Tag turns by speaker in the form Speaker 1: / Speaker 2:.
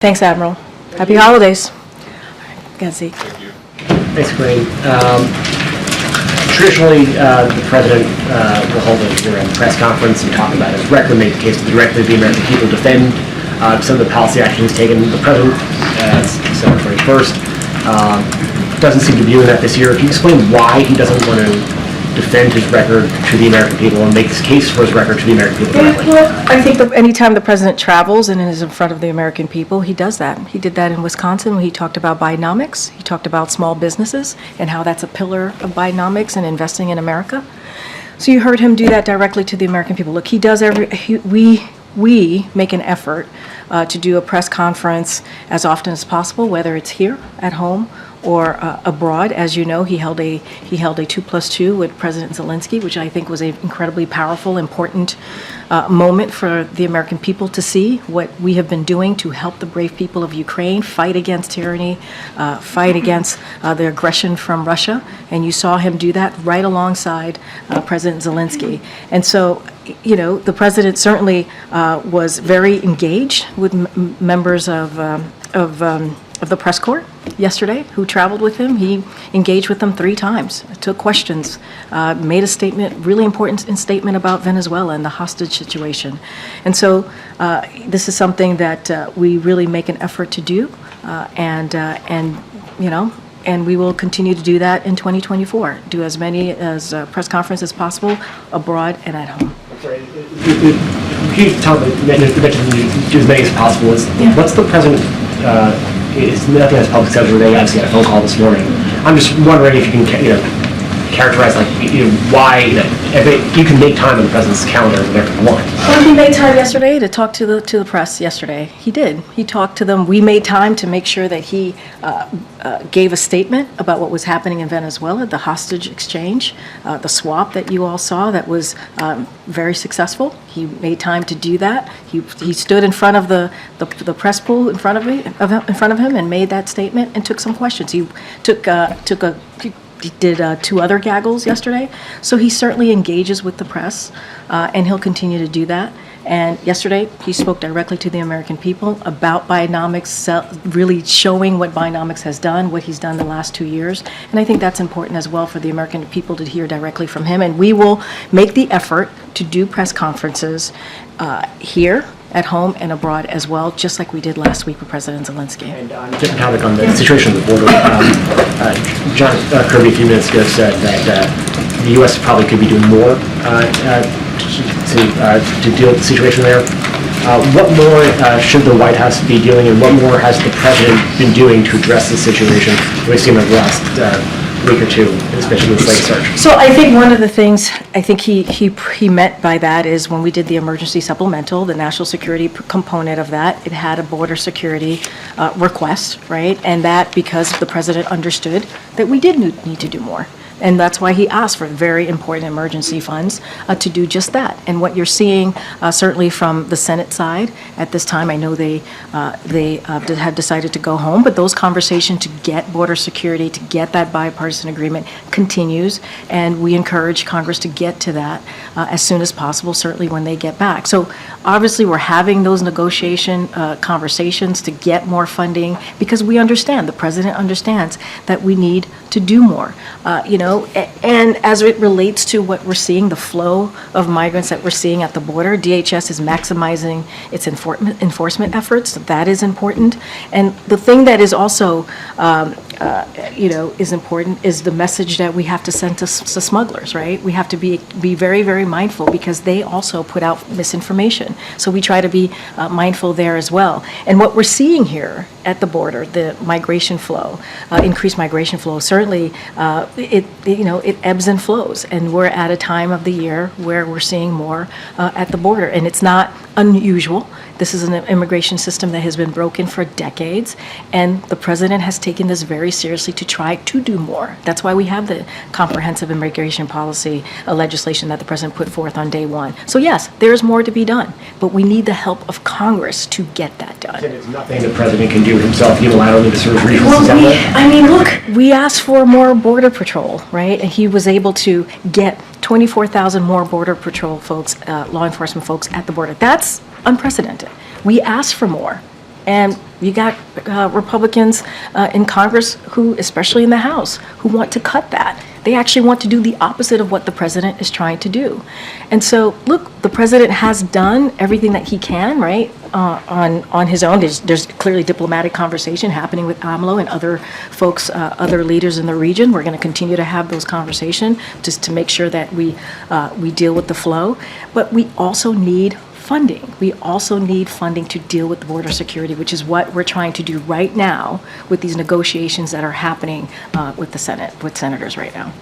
Speaker 1: Thanks, Admiral. Happy holidays. Gazi.
Speaker 2: Thanks, Karine. Traditionally, the president will hold a year-end press conference and talk about his record, make the case directly to the American people, defend some of the policy actions taken. The president, December 31st, doesn't seem to be doing that this year. Can you explain why he doesn't want to defend his record to the American people and make his case for his record to the American people directly?
Speaker 1: Well, I think that anytime the president travels and is in front of the American people, he does that. He did that in Wisconsin when he talked about Bidenomics. He talked about small businesses and how that's a pillar of Bidenomics and investing in America. So you heard him do that directly to the American people. Look, he does we make an effort to do a press conference as often as possible, whether it's here at home or abroad. As you know, he held a 2+2 with President Zelensky, which I think was an incredibly powerful, important moment for the American people to see what we have been doing to help the brave people of Ukraine fight against tyranny, fight against the aggression from Russia. And you saw him do that right alongside President Zelensky. And so, you know, the president certainly was very engaged with members of the press corps yesterday who traveled with him. He engaged with them 3 times, took questions, made a statement, really important statement about Venezuela and the hostage situation. And so this is something that we really make an effort to do, and we will continue to do that in 2024, do as many as press conferences as possible abroad and at home.
Speaker 2: Sorry, can you tell me, do as many as possible? What's the president? It's nothing that's public schedule. They obviously had a phone call this morning. I'm just wondering if you can, characterize why you can make time on the president's calendar whenever you want.
Speaker 1: Well, he made time yesterday to talk to the press yesterday. He did. He talked to them. We made time to make sure that he gave a statement about what was happening in Venezuela, the hostage exchange, the swap that you all saw that was very successful. He made time to do that. He stood in front of the press pool in front of him and made that statement and took some questions. He did 2 other gaggles yesterday. So he certainly engages with the press, and he'll continue to do that. And yesterday, he spoke directly to the American people about Bidenomics, really showing what Bidenomics has done, what he's done the last 2 years. And I think that's important as well for the American people to hear directly from him. And we will make the effort to do press conferences here, at home, and abroad as well, just like we did last week with President Zelensky.
Speaker 2: And on a different topic, on the situation of the border, John Kirby a few minutes ago said that the U.S. probably could be doing more to deal with the situation there. What more should the White House be doing, and what more has the president been doing to address the situation we've seen over the last week or 2, especially with slave search?
Speaker 1: So I think one of the things I think he meant by that is when we did the emergency supplemental, the national security component of that, it had a border security request, right? And that because the president understood that we did need to do more. And that's why he asked for very important emergency funds to do just that. And what you're seeing, certainly from the Senate side at this time, I know they have decided to go home, but those conversations to get border security, to get that bipartisan agreement continues, and we encourage Congress to get to that as soon as possible, certainly when they get back. So obviously we're having those negotiation conversations to get more funding because we understand, the president understands that we need to do more, and as it relates to what we're seeing, the flow of migrants that we're seeing at the border, DHS is maximizing its enforcement efforts. That is important. And the thing that is also, is important is the message that we have to send to smugglers, right? We have to be very, very mindful because they also put out misinformation. So we try to be mindful there as well. And what we're seeing here at the border, the migration flow, increased migration flow, certainly it ebbs and flows, and we're at a time of the year where we're seeing more at the border, and it's not unusual. This is an immigration system that has been broken for decades, and the president has taken this very seriously to try to do more. That's why we have the comprehensive immigration policy legislation that the president put forth on day 1. So yes, there's more to be done, but we need the help of Congress to get that done.
Speaker 2: There's nothing the president can do himself unilaterally to sort of reach
Speaker 1: we asked for more border patrol, right? And he was able to get 24,000 more border patrol folks, law enforcement folks at the border. That's unprecedented. We asked for more. And you got Republicans in Congress who, especially in the House, who want to cut that. They actually want to do the opposite of what the president is trying to do. And so, look, the president has done everything that he can, right, on his own. There's clearly diplomatic conversation happening with AMLO and other folks, other leaders in the region. We're going to continue to have those conversations just to make sure that we deal with the flow. But we also need funding. We also need funding to deal with the border security, which is what we're trying to do right now with these negotiations that are happening with the Senate, with senators right now.